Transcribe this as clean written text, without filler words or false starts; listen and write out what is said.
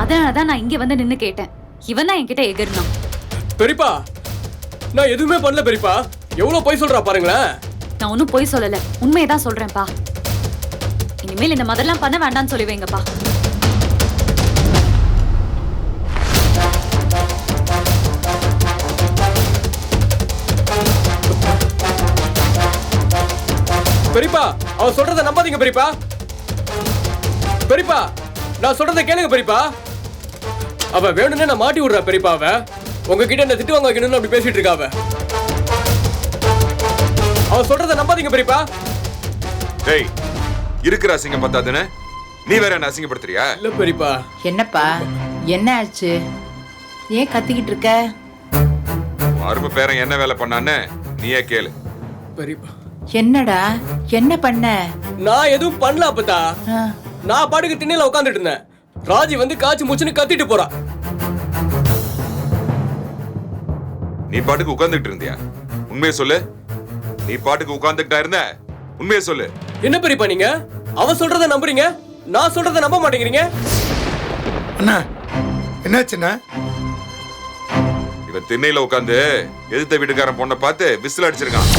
அதனாலதான் நான் இங்க வந்து நின்னு கேட்டேன். இவன் தான் என்கிட்ட எகிர்னான். பெரியப்பா நான் எதுவுமே பண்ணல பெரியப்பா. எவ்வளவு பொய் சொல்றா பாருங்களேன். நான் ஒன்னும் பொய் சொல்லல, உண்மையதான் சொல்றேன்ப்பா. இனிமேல் இந்த மாதிரிலாம் பண்ண வேண்டாம்னு சொல்லி வைங்கப்பா. பெரியப்பா அவ சொல்றத நம்பாதீங்க பெரியப்பா. பெரியப்பா நான் சொல்றத கேளுங்க பெரியப்பா. அவ வேணும்னே நான் மாட்டி விடுறா பெரியப்பா. அவ உங்ககிட்ட என்ன திட்டு வாங்க வைக்கணும்னு அப்படி பேசிட்டு இருக்கா. அவ சொல்றத நம்பாதீங்க பெரியப்பா. டேய் இருக்கிற அசிங்கம் பத்தாதுன்னு நீ வேற என்ன அசிங்கப்படுத்துறியா? இல்ல பெரியப்பா. என்னப்பா என்ன ஆச்சு? ஏன் கத்திக்கிட்டு இருக்க? அருமை பேரன் என்ன வேலை பண்ணான்னு நீயே கேளு. பெரியப்பா என்னடா என்ன பண்ண? நான் எதுவும் பண்ணல அப்பதா. ஆ, நான் பாட்டுக்கு திண்ணையில உட்காந்துட்டு இருந்தேன். ராஜி வந்து காய்ச்சி மூச்சுன்னு கத்திட்டு போறா. நீ பாட்டுக்கு உட்கார்ந்துட்டு இருந்தியா? உண்மையை சொல்லு. நீ பாட்டுக்கு உட்கார்ந்துட்டா இருந்த? உண்மையை சொல்லு. என்ன பெரியப்பா நீங்க அவ சொல்றத நம்புறீங்க, நான் சொல்றத நம்ப மாட்டேங்கிறீங்க. அண்ணா என்னாச்சுண்ணா? இவன் திண்ணையில உட்கார்ந்து எதிர்த்த வீட்டுக்காரன் பொண்ணை பார்த்து விசில் அடிச்சிருக்கான்.